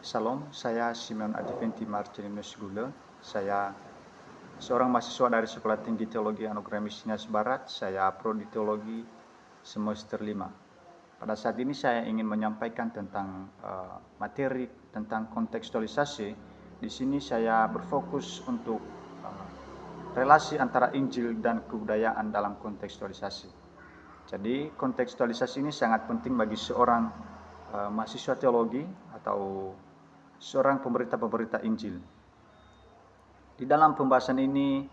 Salam, saya Simeon Adventi Marcellinus Gule. Saya seorang mahasiswa dari Sekolah Tinggi Teologi Anugerah Misias Barat. Saya Prodi Teologi semester 5. Pada saat ini saya ingin menyampaikan tentang materi tentang kontekstualisasi. Di sini saya berfokus untuk relasi antara Injil dan kebudayaan dalam kontekstualisasi. Jadi kontekstualisasi ini sangat penting bagi seorang mahasiswa teologi atau seorang pemberita Injil. Di dalam pembahasan ini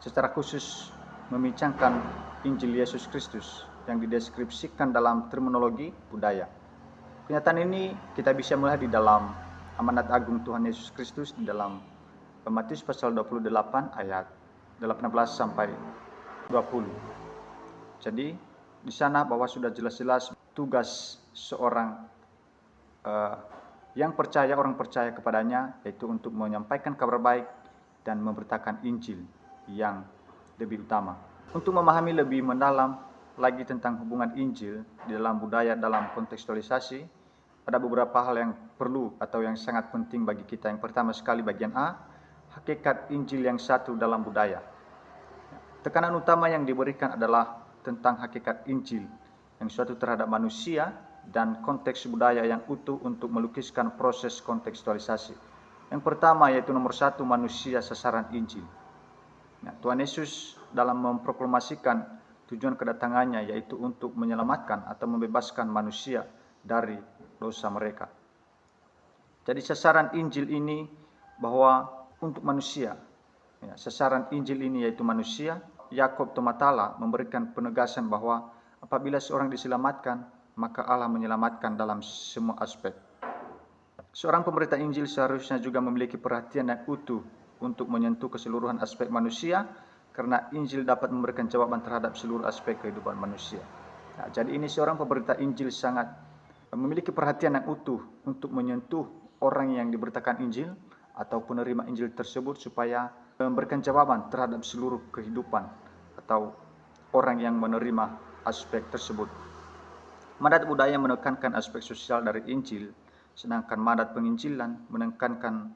secara khusus membincangkan Injil Yesus Kristus yang dideskripsikan dalam terminologi budaya. Kenyataan ini kita bisa melihat di dalam amanat agung Tuhan Yesus Kristus di dalam Matius pasal 28 ayat 18 sampai 20. Jadi di sana bahwa sudah jelas-jelas tugas seorang orang percaya kepadanya, yaitu untuk menyampaikan kabar baik dan memberitakan Injil yang lebih utama. Untuk memahami lebih mendalam lagi tentang hubungan Injil di dalam budaya dalam kontekstualisasi, ada beberapa hal yang perlu atau yang sangat penting bagi kita. Yang pertama sekali bagian A, hakikat Injil yang satu dalam budaya. Tekanan utama yang diberikan adalah tentang hakikat Injil yang suatu terhadap manusia dan konteks budaya yang utuh untuk melukiskan proses kontekstualisasi. Yang pertama yaitu nomor 1, manusia sasaran Injil. Tuhan Yesus dalam memproklamasikan tujuan kedatangannya yaitu untuk menyelamatkan atau membebaskan manusia dari dosa mereka. Jadi sasaran Injil ini bahwa untuk manusia, sasaran Injil ini yaitu manusia. Yakob Tomatala memberikan penegasan bahwa apabila seorang diselamatkan, maka Allah menyelamatkan dalam semua aspek. Seorang pemberita Injil seharusnya juga memiliki perhatian yang utuh untuk menyentuh keseluruhan aspek manusia, karena Injil dapat memberikan jawaban terhadap seluruh aspek kehidupan manusia. Jadi ini seorang pemberita Injil sangat memiliki perhatian yang utuh untuk menyentuh orang yang diberitakan Injil atau penerima Injil tersebut supaya memberikan jawaban terhadap seluruh kehidupan atau orang yang menerima aspek tersebut. Mandat budaya menekankan aspek sosial dari Injil, sedangkan mandat penginjilan menekankan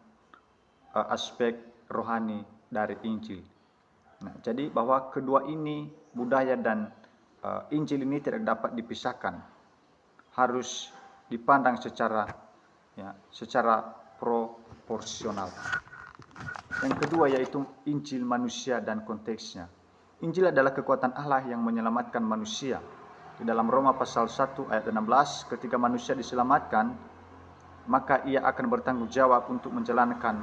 aspek rohani dari Injil. Jadi bahwa kedua ini, budaya dan Injil ini tidak dapat dipisahkan, harus dipandang secara proporsional. Yang kedua yaitu Injil manusia dan konteksnya. Injil adalah kekuatan Allah yang menyelamatkan manusia. Di dalam Roma pasal 1 ayat 16, ketika manusia diselamatkan, maka ia akan bertanggung jawab untuk menjalankan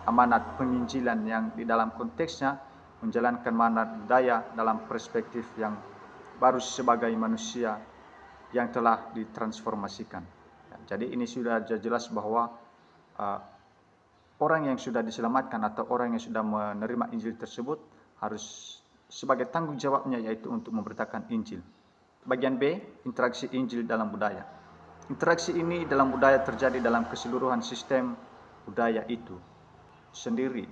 amanat penginjilan yang di dalam konteksnya menjalankan mandat budaya dalam perspektif yang baru sebagai manusia yang telah ditransformasikan. Jadi ini sudah jelas bahwa orang yang sudah diselamatkan atau orang yang sudah menerima Injil tersebut harus sebagai tanggung jawabnya yaitu untuk memberitakan Injil. Bagian B, interaksi Injil dalam budaya. Interaksi ini dalam budaya terjadi dalam keseluruhan sistem budaya itu sendiri.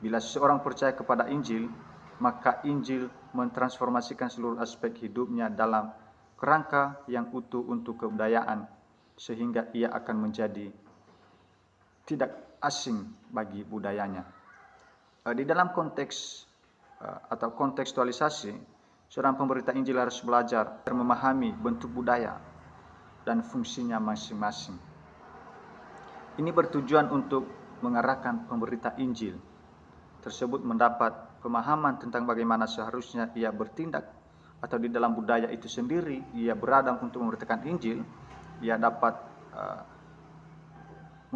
Bila seseorang percaya kepada Injil, maka Injil mentransformasikan seluruh aspek hidupnya dalam kerangka yang utuh untuk kebudayaan, sehingga ia akan menjadi tidak asing bagi budayanya. Di dalam konteks atau kontekstualisasi, seorang pemberita Injil harus belajar memahami bentuk budaya dan fungsinya masing-masing. Ini bertujuan untuk mengarahkan pemberita Injil tersebut mendapat pemahaman tentang bagaimana seharusnya ia bertindak, atau di dalam budaya itu sendiri ia berada untuk memberitakan Injil, ia dapat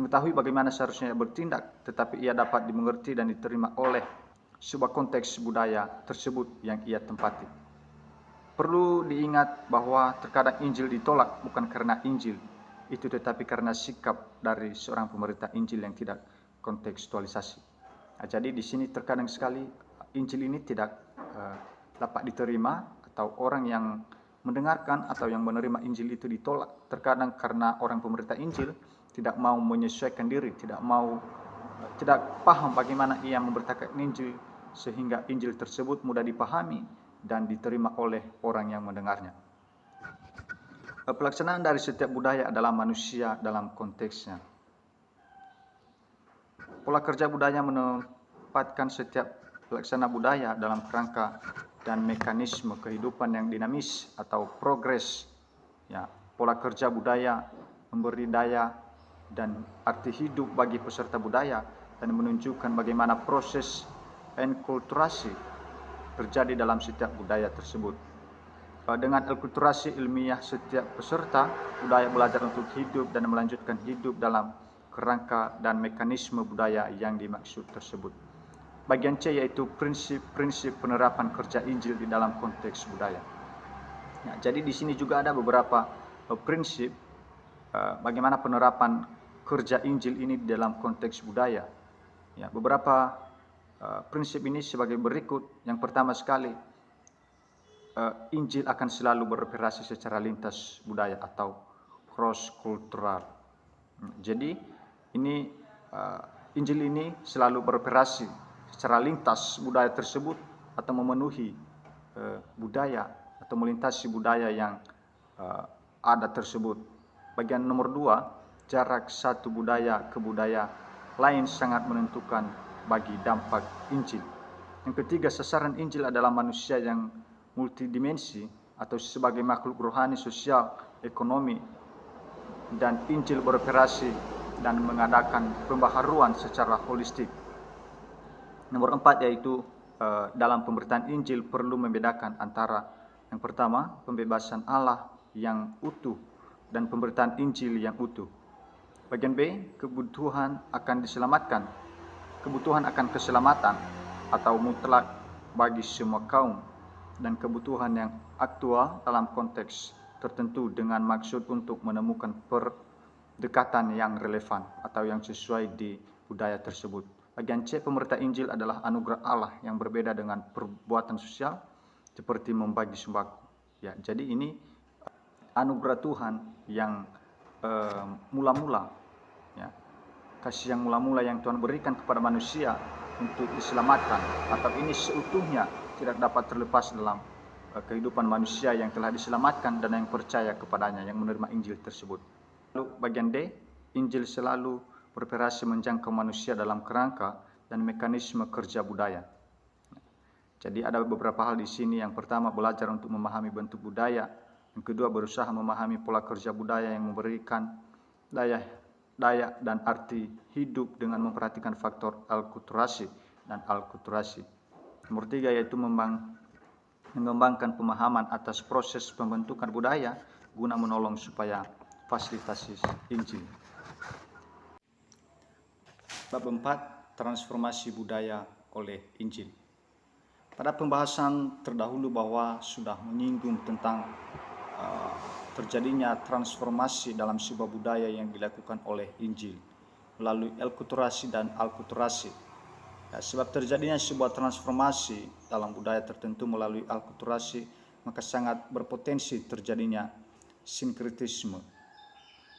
mengetahui bagaimana seharusnya ia bertindak, tetapi ia dapat dimengerti dan diterima oleh sebuah konteks budaya tersebut yang ia tempati. Perlu diingat bahwa terkadang Injil ditolak bukan karena Injil itu, tetapi karena sikap dari seorang pemberita Injil yang tidak kontekstualisasi. Jadi di sini terkadang sekali Injil ini tidak dapat diterima, atau orang yang mendengarkan atau yang menerima Injil itu ditolak. Terkadang karena orang pemberita Injil tidak mau menyesuaikan diri, tidak paham bagaimana ia memberitakan Injil, sehingga Injil tersebut mudah dipahami dan diterima oleh orang yang mendengarnya. Pelaksanaan dari setiap budaya adalah manusia dalam konteksnya. Pola kerja budaya menempatkan setiap pelaksana budaya dalam kerangka dan mekanisme kehidupan yang dinamis atau progres. Ya, pola kerja budaya memberi daya dan arti hidup bagi peserta budaya dan menunjukkan bagaimana proses enkulturasi terjadi dalam setiap budaya tersebut. Dengan enkulturasi ilmiah, setiap peserta budaya belajar untuk hidup dan melanjutkan hidup dalam kerangka dan mekanisme budaya yang dimaksud tersebut. Bagian C yaitu prinsip-prinsip penerapan kerja Injil di dalam konteks budaya. Ya, jadi di sini juga ada beberapa prinsip bagaimana penerapan kerja Injil ini di dalam konteks budaya. Ya, beberapa prinsip ini sebagai berikut. Yang pertama sekali, Injil akan selalu beroperasi secara lintas budaya atau cross kultural. Jadi ini Injil ini selalu beroperasi secara lintas budaya tersebut atau memenuhi budaya atau melintasi budaya yang ada tersebut. Bagian nomor 2, jarak satu budaya ke budaya lain sangat menentukan bagi dampak Injil. Yang ketiga, sasaran Injil adalah manusia yang multidimensi atau sebagai makhluk rohani, sosial, ekonomi, dan Injil beroperasi dan mengadakan pembaharuan secara holistik. Nomor 4 yaitu dalam pemberitaan Injil perlu membedakan antara yang pertama, pembebasan Allah yang utuh dan pemberitaan Injil yang utuh. Bagian B, kebutuhan akan diselamatkan, kebutuhan akan keselamatan atau mutlak bagi semua kaum, dan kebutuhan yang aktual dalam konteks tertentu dengan maksud untuk menemukan perdekatan yang relevan atau yang sesuai di budaya tersebut. Bagian C, pemberitaan Injil adalah anugerah Allah yang berbeda dengan perbuatan sosial seperti membagi sembako. Ya, jadi ini anugerah Tuhan yang mula-mula, ya, kasih yang mula-mula yang Tuhan berikan kepada manusia untuk diselamatkan, atau ini seutuhnya tidak dapat terlepas dalam kehidupan manusia yang telah diselamatkan dan yang percaya kepadanya, yang menerima Injil tersebut. Lalu bagian D, Injil selalu beroperasi menjangkau manusia dalam kerangka dan mekanisme kerja budaya. Jadi ada beberapa hal di sini. Yang pertama, belajar untuk memahami bentuk budaya. Yang kedua, berusaha memahami pola kerja budaya yang memberikan daya dan arti hidup dengan memperhatikan faktor alkulturasi dan alkulturasi. Nomor 3 yaitu mengembangkan pemahaman atas proses pembentukan budaya guna menolong supaya fasilitasi Injil. Bab 4, transformasi budaya oleh Injil. Pada pembahasan terdahulu bahwa sudah menyinggung tentang terjadinya transformasi dalam sebuah budaya yang dilakukan oleh Injil melalui enkulturasi dan alkulturasi. Ya, sebab terjadinya sebuah transformasi dalam budaya tertentu melalui alkulturasi, maka sangat berpotensi terjadinya sinkretisme.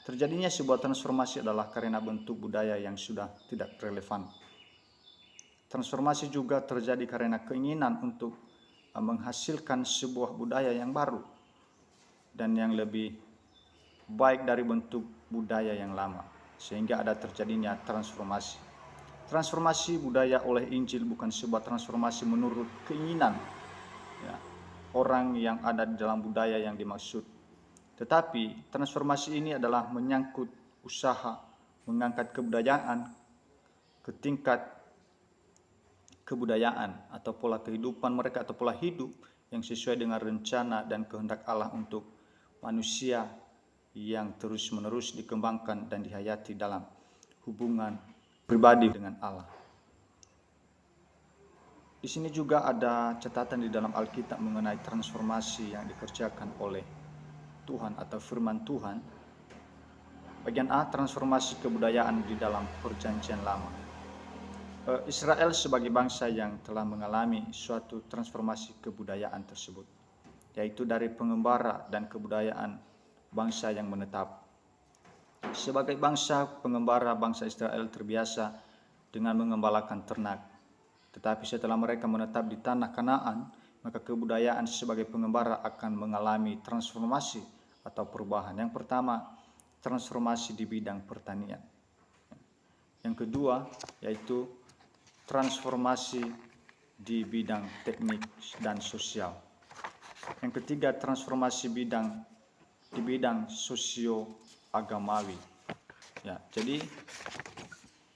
Terjadinya sebuah transformasi adalah karena bentuk budaya yang sudah tidak relevan. Transformasi juga terjadi karena keinginan untuk menghasilkan sebuah budaya yang baru dan yang lebih baik dari bentuk budaya yang lama, sehingga ada terjadinya transformasi. Transformasi budaya oleh Injil bukan sebuah transformasi menurut keinginan orang yang ada di dalam budaya yang dimaksud, tetapi transformasi ini adalah menyangkut usaha mengangkat kebudayaan ke tingkat kebudayaan atau pola kehidupan mereka atau pola hidup yang sesuai dengan rencana dan kehendak Allah untuk manusia yang terus-menerus dikembangkan dan dihayati dalam hubungan pribadi dengan Allah. Di sini juga ada catatan di dalam Alkitab mengenai transformasi yang dikerjakan oleh Tuhan atau firman Tuhan. Bagian A, transformasi kebudayaan di dalam Perjanjian Lama. Israel sebagai bangsa yang telah mengalami suatu transformasi kebudayaan tersebut, yaitu dari pengembara dan kebudayaan bangsa yang menetap. Sebagai bangsa pengembara, bangsa Israel terbiasa dengan mengembalakan ternak. Tetapi setelah mereka menetap di tanah Kanaan, maka kebudayaan sebagai pengembara akan mengalami transformasi atau perubahan. Yang pertama, transformasi di bidang pertanian. Yang kedua, yaitu transformasi di bidang teknik dan sosial. Yang ketiga, transformasi di bidang sosio-agamawi. Ya, jadi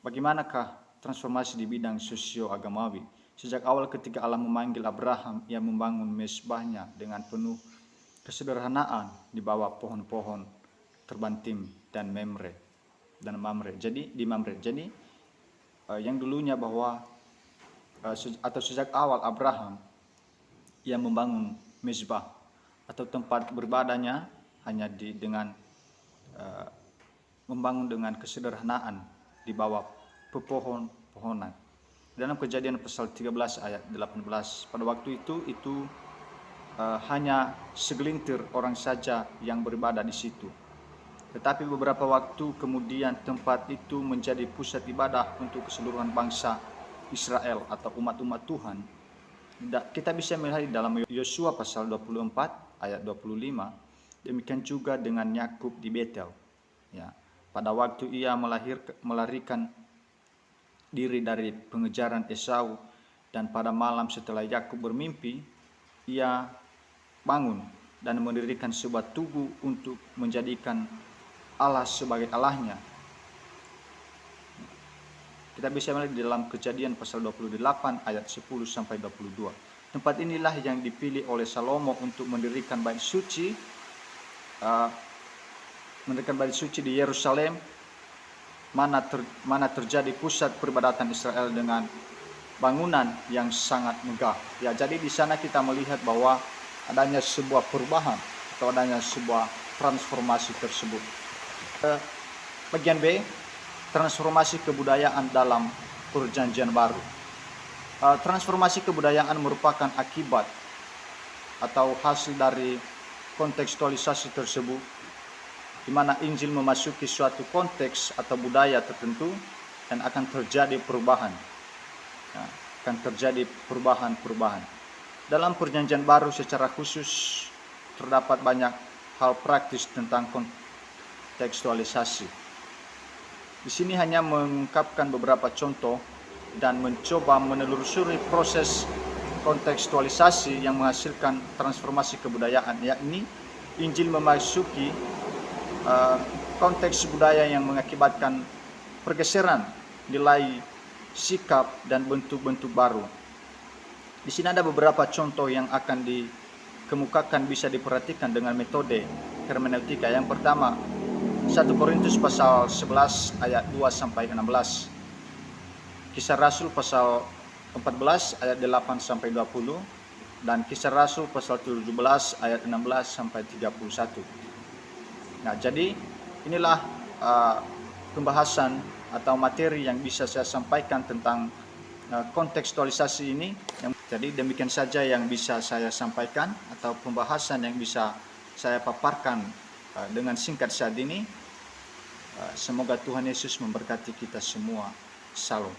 bagaimanakah transformasi di bidang sosio-agamawi? Sejak awal ketika Allah memanggil Abraham, ia membangun mezbahnya dengan penuh kesederhanaan di bawah pohon-pohon terbantim dan Mamre. Jadi di Mamre. Jadi yang dulunya bahwa atau sejak awal Abraham ia membangun mezbah atau tempat beribadahnya hanya dengan membangun dengan kesederhanaan di bawah pepohonan. Dalam Kejadian pasal 13 ayat 18, pada waktu itu hanya segelintir orang saja yang beribadah di situ. Tetapi beberapa waktu kemudian tempat itu menjadi pusat ibadah untuk keseluruhan bangsa Israel atau umat-umat Tuhan. Kita bisa melihat dalam Yosua pasal 24 ayat 25, demikian juga dengan Yakub di Betel. Ya, pada waktu ia melarikan diri dari pengejaran Esau, dan pada malam setelah Yakub bermimpi, ia bangun dan mendirikan sebuah tugu untuk menjadikan Allah sebagai Allahnya. Kita bisa melihat di dalam Kejadian pasal 28 ayat 10 sampai 22. Tempat inilah yang dipilih oleh Salomo untuk mendirikan bait suci, di Yerusalem, mana terjadi pusat peribadatan Israel dengan bangunan yang sangat megah. Ya, jadi di sana kita melihat bahwa adanya sebuah perubahan atau adanya sebuah transformasi tersebut. Bagian B, transformasi kebudayaan dalam Perjanjian Baru. Transformasi kebudayaan merupakan akibat atau hasil dari kontekstualisasi tersebut, di mana Injil memasuki suatu konteks atau budaya tertentu dan akan terjadi perubahan. Ya, akan terjadi perubahan. Dalam Perjanjian Baru secara khusus terdapat banyak hal praktis tentang kontekstualisasi. Di sini hanya mengungkapkan beberapa contoh dan mencoba menelusuri proses kontekstualisasi yang menghasilkan transformasi kebudayaan, yakni Injil memasuki konteks budaya yang mengakibatkan pergeseran nilai, sikap, dan bentuk-bentuk baru. Di sini ada beberapa contoh yang akan dikemukakan, bisa diperhatikan dengan metode hermeneutika. Yang pertama, 1 Korintus pasal 11 ayat 2 sampai 16. Kisah Rasul pasal 14 ayat 8 sampai 20 dan Kisah Rasul pasal 17 ayat 16 sampai 31. Nah, jadi inilah pembahasan atau materi yang bisa saya sampaikan tentang kontekstualisasi ini. Jadi demikian saja yang bisa saya sampaikan atau pembahasan yang bisa saya paparkan dengan singkat saat ini. Semoga Tuhan Yesus memberkati kita semua. Salam.